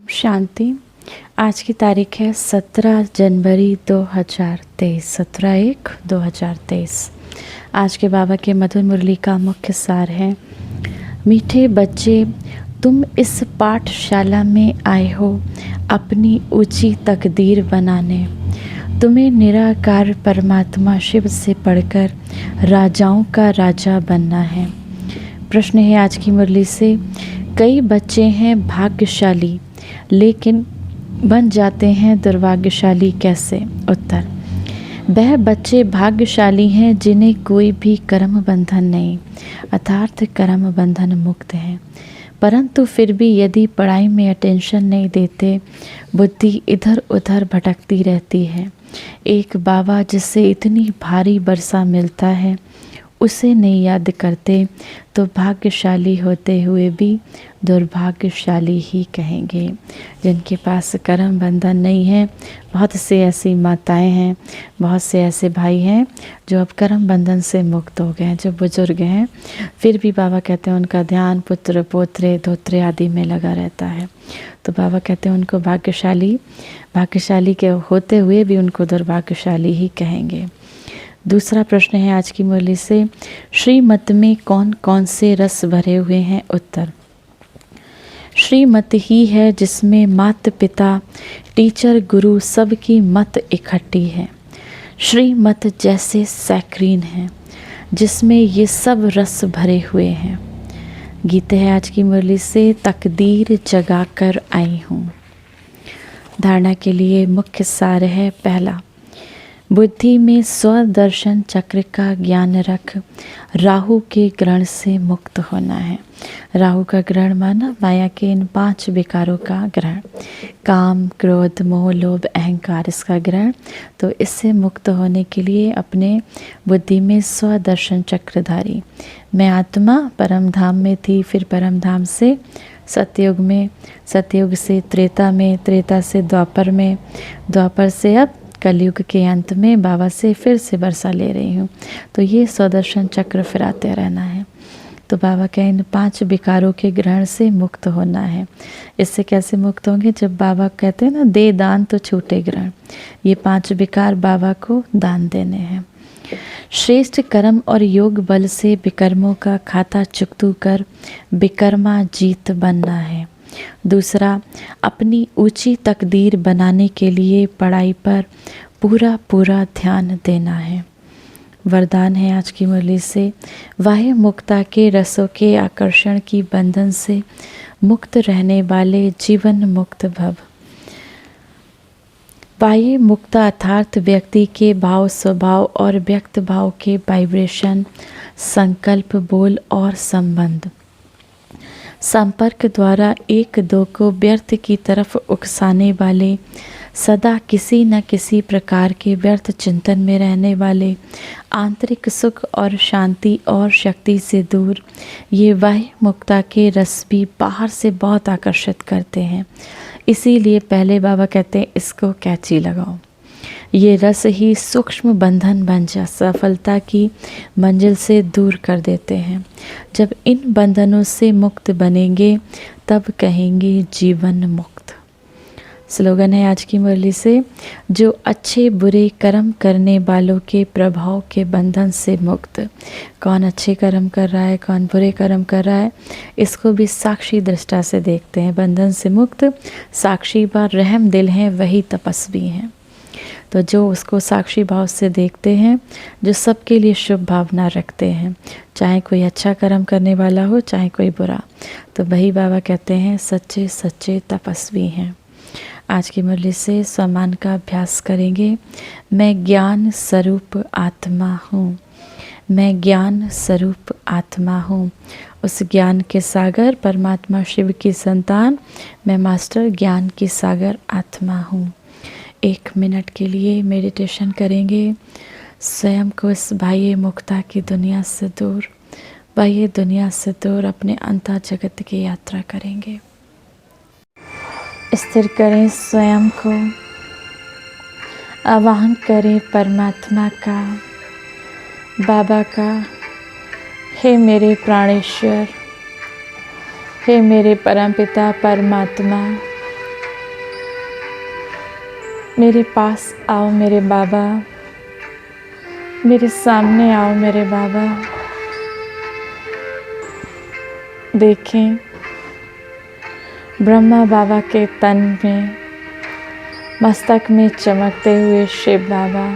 शांति। आज की तारीख है 17 जनवरी 2023, 17/1/2023। आज के बाबा के मधुर मुरली का मुख्य सार है, मीठे बच्चे, तुम इस पाठशाला में आए हो अपनी ऊंची तकदीर बनाने। तुम्हें निराकार परमात्मा शिव से पढ़कर राजाओं का राजा बनना है। प्रश्न है आज की मुरली से, कई बच्चे हैं भाग्यशाली लेकिन बन जाते हैं दुर्भाग्यशाली कैसे? उत्तर, वह बच्चे भाग्यशाली हैं जिन्हें कोई भी कर्म बंधन नहीं, अर्थात कर्म बंधन मुक्त हैं। परंतु फिर भी यदि पढ़ाई में अटेंशन नहीं देते, बुद्धि इधर उधर भटकती रहती है। एक बाबा जिससे इतनी भारी वर्षा मिलता है उसे नहीं याद करते तो भाग्यशाली होते हुए भी दुर्भाग्यशाली ही कहेंगे। जिनके पास कर्म बंधन नहीं है, बहुत से ऐसी माताएं हैं, बहुत से ऐसे भाई हैं जो अब कर्म बंधन से मुक्त हो गए हैं, जो बुजुर्ग हैं, फिर भी बाबा कहते हैं उनका ध्यान पुत्र पोत्रे धोत्रे आदि में लगा रहता है। तो बाबा कहते हैं उनको भाग्यशाली के होते हुए भी उनको दुर्भाग्यशाली ही कहेंगे। दूसरा प्रश्न है आज की मुरली से, श्रीमत में कौन कौन से रस भरे हुए हैं? उत्तर, श्रीमत ही है जिसमें माता पिता टीचर गुरु सबकी मत इकट्ठी है। श्रीमत जैसे सैक्रीन है जिसमें ये सब रस भरे हुए हैं। गीत है आज की मुरली से, तकदीर जगा कर आई हूँ। धारणा के लिए मुख्य सार है, पहला, बुद्धि में स्वदर्शन चक्र का ज्ञान रख राहु के ग्रहण से मुक्त होना है। राहु का ग्रहण माना माया के इन 5 विकारों का ग्रहण, काम क्रोध मोह लोभ अहंकार, इसका ग्रहण। तो इससे मुक्त होने के लिए अपने बुद्धि में स्वदर्शन चक्रधारी, मैं आत्मा परम धाम में थी, फिर परम धाम से सतयुग में, सतयुग से त्रेता में, त्रेता से द्वापर में, द्वापर से अब कलयुग के अंत में बाबा से फिर से वर्षा ले रही हूँ। तो ये स्वदर्शन चक्र फिराते रहना है। तो बाबा के इन 5 विकारों के ग्रहण से मुक्त होना है। इससे कैसे मुक्त होंगे? जब बाबा कहते हैं ना, दे दान तो छूटे ग्रहण, ये 5 विकार बाबा को दान देने हैं। श्रेष्ठ कर्म और योग बल से विकर्मों का खाता चुकतू कर विकर्मा जीत बनना है। दूसरा, अपनी ऊंची तकदीर बनाने के लिए पढ़ाई पर पूरा पूरा ध्यान देना है। वरदान है आज की मुरली से, वाह्य मुक्ता के रसों के आकर्षण की बंधन से मुक्त रहने वाले जीवन मुक्त भव। बाह्य मुक्ता अर्थात व्यक्ति के भाव स्वभाव और व्यक्त भाव के वाइब्रेशन, संकल्प बोल और संबंध संपर्क द्वारा एक दो को व्यर्थ की तरफ उकसाने वाले, सदा किसी न किसी प्रकार के व्यर्थ चिंतन में रहने वाले, आंतरिक सुख और शांति और शक्ति से दूर, ये वाह्य मुक्ता के रस भी बाहर से बहुत आकर्षित करते हैं। इसीलिए पहले बाबा कहते हैं इसको कैची लगाओ। ये रस ही सूक्ष्म बंधन बन जा सफलता की मंजिल से दूर कर देते हैं। जब इन बंधनों से मुक्त बनेंगे तब कहेंगे जीवन मुक्त। स्लोगन है आज की मुरली से, जो अच्छे बुरे कर्म करने वालों के प्रभाव के बंधन से मुक्त। कौन अच्छे कर्म कर रहा है, कौन बुरे कर्म कर रहा है, इसको भी साक्षी दृष्टा से देखते हैं। बंधन से मुक्त साक्षी व रहम दिल हैं, वही तपस्वी हैं। तो जो उसको साक्षी भाव से देखते हैं, जो सबके लिए शुभ भावना रखते हैं, चाहे कोई अच्छा कर्म करने वाला हो चाहे कोई बुरा, तो वही बाबा कहते हैं सच्चे सच्चे तपस्वी हैं। आज की मुरली से सम्मान का अभ्यास करेंगे। मैं ज्ञान स्वरूप आत्मा हूँ, मैं ज्ञान स्वरूप आत्मा हूँ। उस ज्ञान के सागर परमात्मा शिव की संतान, मैं मास्टर ज्ञान की सागर आत्मा हूँ। 1 मिनट के लिए मेडिटेशन करेंगे। स्वयं को इस बाह्य मुक्ता की दुनिया से दूर, बाह्य दुनिया से दूर अपने अंतर जगत की यात्रा करेंगे। स्थिर करें स्वयं को, आवाहन करें परमात्मा का, बाबा का। हे मेरे प्राणेश्वर, हे मेरे परमपिता परमात्मा, मेरे पास आओ मेरे बाबा, मेरे सामने आओ मेरे बाबा। देखें ब्रह्मा बाबा के तन में, मस्तक में चमकते हुए शिव बाबा।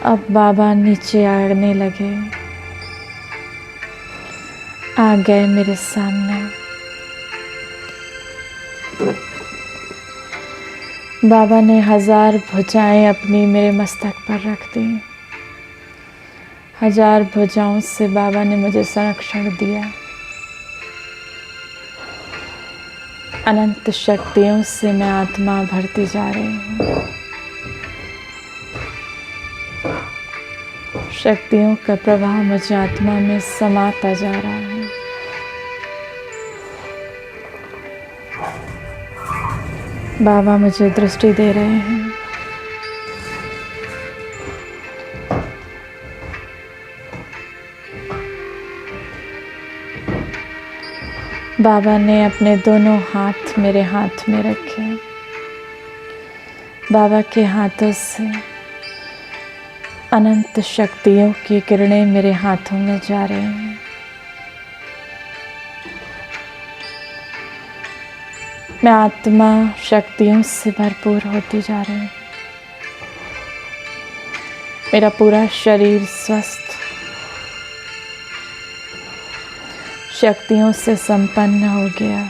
अब बाबा नीचे आने लगे, आ गए मेरे सामने। बाबा ने 1000 भुजाएं अपनी मेरे मस्तक पर रख दी। 1000 भुजाओं से बाबा ने मुझे संरक्षण दिया। अनंत शक्तियों से मैं आत्मा भरती जा रही हूँ। शक्तियों का प्रवाह मुझे आत्मा में समाता जा रहा है। बाबा मुझे दृष्टि दे रहे हैं। बाबा ने अपने दोनों हाथ मेरे हाथ में रखे। बाबा के हाथों से अनंत शक्तियों की किरणें मेरे हाथों में जा रही हैं। मैं आत्मा शक्तियों से भरपूर होती जा रही हूँ। मेरा पूरा शरीर स्वस्थ, शक्तियों से संपन्न हो गया।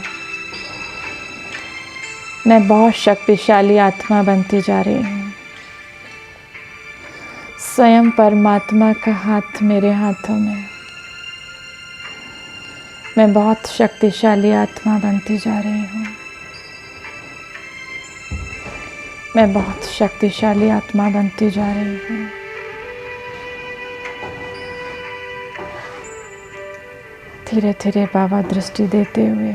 मैं बहुत शक्तिशाली आत्मा बनती जा रही हूँ। स्वयं परमात्मा का हाथ मेरे हाथों में। मैं बहुत शक्तिशाली आत्मा बनती जा रही हूँ। मैं बहुत शक्तिशाली आत्मा बनती जा रही हूँ। धीरे धीरे बाबा दृष्टि देते हुए